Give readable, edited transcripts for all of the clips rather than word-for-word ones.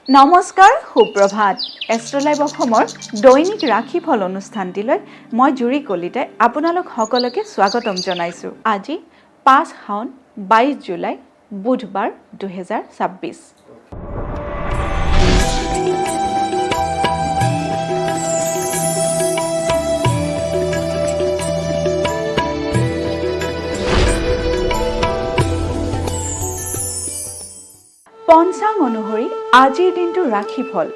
নমস্কাৰ সুপ্ৰভাত এষ্ট্ৰলাইভ অসমৰ দৈনিক ৰাশিফল অনুষ্ঠানটিলৈ মই জুৰি কলিতাই আপোনালোক সকলোকে স্বাগতম জনাইছোঁ। আজি 5 শাওন 22 জুলাই বুধবাৰ 2026। পঞ্চাং অনুসৰি আজিৰ দিনটো ৰাশিফল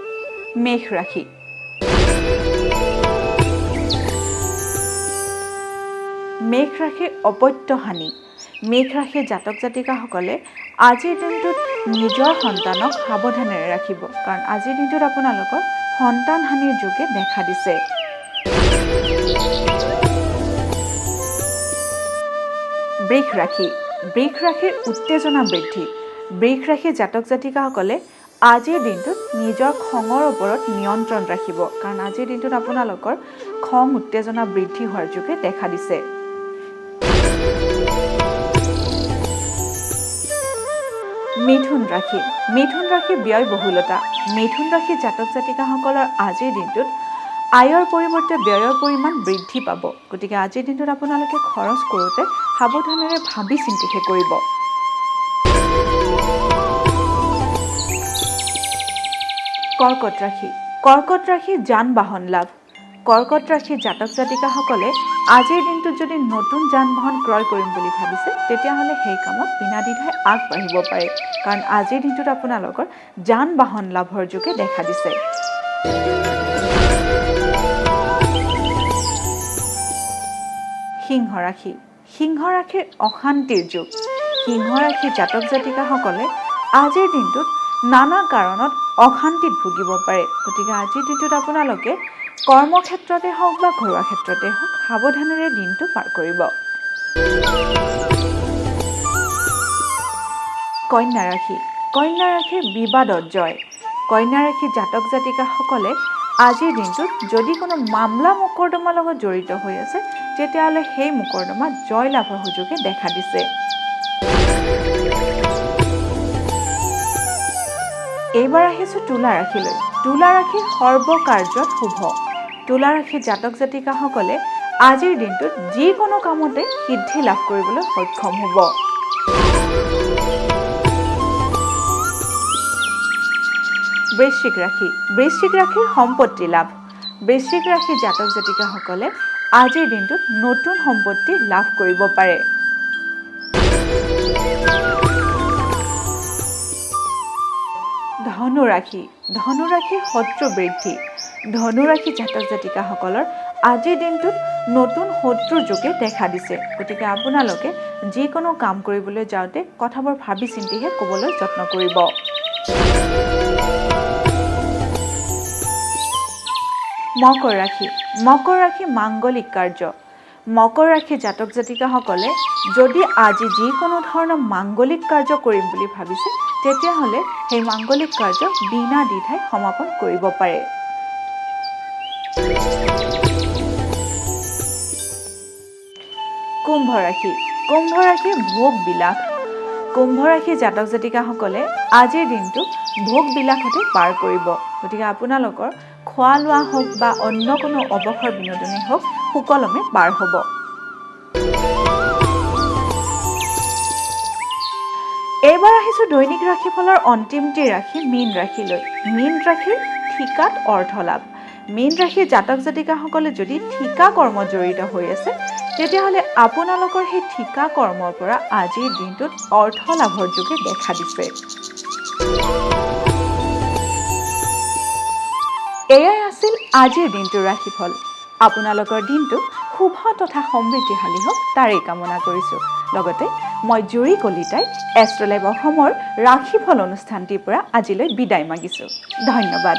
মেষ ৰাশি। মেষ ৰাশিৰ অপত্য হানি। মেষ ৰাশিৰ জাতক জাতিকাসকলে আজিৰ দিনটোত নিজৰ সন্তানক সাৱধানেৰে ৰাখিব, কাৰণ আজিৰ দিনটোত আপোনালোকৰ সন্তান হানিৰ যোগে দেখা দিছে। বৃষ ৰাশি। বৃষ ৰাশিৰ উত্তেজনা বৃদ্ধি। বৃষ ৰাশিৰ জাতক জাতিকাসকলে আজিৰ দিনটোত নিজৰ খঙৰ ওপৰত নিয়ন্ত্ৰণ ৰাখিব, কাৰণ আজিৰ দিনটোত আপোনালোকৰ খং উত্তেজনা বৃদ্ধি হোৱাৰ যোগে দেখা দিছে। মিথুন ৰাশি। মিথুন ৰাশিৰ ব্যয়বহুলতা। মিথুন ৰাশিৰ জাতক জাতিকাসকলৰ আজিৰ দিনটোত আয়ৰ পৰিৱৰ্তে ব্যয়ৰ পৰিমাণ বৃদ্ধি পাব, গতিকে আজিৰ দিনটোত আপোনালোকে খৰচ কৰোঁতে সাৱধানেৰে ভাবি চিন্তিহে কৰিব। কৰ্কট ৰাশি। কৰ্কট ৰাশিৰ যান বাহন লাভ। কৰ্কট ৰাশিৰ জাতক জাতিকাসকলে আজিৰ দিনটোত যদি নতুন যান বাহন ক্ৰয় কৰিম বুলি ভাবিছে, তেতিয়াহ'লে সেই কামত বিনা দ্বিধাই আগবাঢ়িব পাৰে, কাৰণ আজিৰ দিনটোত আপোনালোকৰ যান বাহন লাভৰ যোগে দেখা দিছে। সিংহ ৰাশি। সিংহ ৰাশিৰ অশান্তিৰ যুগ। সিংহ ৰাশিৰ জাতক জাতিকাসকলে আজিৰ দিনটোত নানা কাৰণত অশান্তিত ভুগিব পাৰে, গতিকে আজিৰ দিনটোত আপোনালোকে কৰ্মক্ষেত্ৰতে হওক বা ঘৰুৱা ক্ষেত্ৰতে হওক সাৱধানেৰে দিনটো পাৰ কৰিব। কন্যা ৰাশি। কন্যা ৰাশিৰ বিবাদত জয়। কন্যা ৰাশিৰ জাতক জাতিকাসকলে আজিৰ দিনটোত যদি কোনো মামলা মোকৰ্দমাৰ লগত জড়িত হৈ আছে, তেতিয়াহ'লে সেই মোকৰ্দমাত জয় লাভৰ সুযোগে দেখা দিছে। এইবাৰ আহিছোঁ তুলা ৰাশিলৈ। তুলা ৰাশিৰ সৰ্বকাৰ্যত শুভ। তুলা ৰাশিৰ জাতক জাতিকাসকলে আজিৰ দিনটোত যিকোনো কামতে সিদ্ধি লাভ কৰিবলৈ সক্ষম হ'ব। বৃশ্চিক ৰাশি। বৃশ্চিক ৰাশিৰ সম্পত্তি লাভ। বৃশ্চিক ৰাশিৰ জাতক জাতিকাসকলে আজিৰ দিনটোত নতুন সম্পত্তি লাভ কৰিব পাৰে। ধনু ৰাশি। ধনু ৰাশিৰ শত্ৰু বৃদ্ধি। ধনু ৰাশিৰ জাতক জাতিকাসকলৰ আজিৰ দিনটোত নতুন শত্ৰুৰ যোগে দেখা দিছে, গতিকে আপোনালোকে যিকোনো কাম কৰিবলৈ যাওঁতে কথাবোৰ ভাবি চিন্তিহে ক'বলৈ যত্ন কৰিব। মকৰ ৰাশি। মকৰ ৰাশি মাংগলিক কাৰ্য। মকৰ ৰাশিৰ জাতক জাতিকাসকলে যদি আজি যিকোনো ধৰণৰ মাংগলিক কাৰ্য কৰিম বুলি ভাবিছে, তেতিয়াহ'লে সেই মাংগলিক কাৰ্য বিনা দ্বিধাই সমাপন কৰিব পাৰে। কুম্ভ ৰাশি। কুম্ভ ৰাশিৰ ভোগ বিলাস। কুম্ভ ৰাশিৰ জাতক জাতিকাসকলে আজিৰ দিনটো ভোগ বিলাসতে পাৰ কৰিব, গতিকে আপোনালোকৰ খোৱা লোৱা হওক বা অন্য কোনো অৱসৰ বিনোদনেই হওক সুকলমে পাৰ হ'ব। এইবাৰ আহিছোঁ দৈনিক ৰাশিফলৰ অন্তিমটি ৰাশি মীন ৰাশিলৈ। মীন ৰাশিৰ ঠিকাত অৰ্থ লাভ। মীন ৰাশিৰ জাতক জাতিকাসকলে যদি ঠিকা কৰ্মত জড়িত হৈ আছে, তেতিয়াহ'লে আপোনালোকৰ সেই ঠিকা কৰ্মৰ পৰা আজিৰ দিনটোত অৰ্থ লাভৰ যোগে দেখা দিছে। এয়াই আছিল আজিৰ দিনটোৰ ৰাশিফল। আপোনালোকৰ দিনটো শুভ তথা সমৃদ্ধিশালী হওক তাৰেই কামনা কৰিছোঁ। লগতে মই জুৰি কলিতাই এষ্ট্ৰলাইভ অসমৰ ৰাশিফল অনুষ্ঠানটিৰ পৰা আজিলৈ বিদায় মাগিছোঁ। ধন্যবাদ।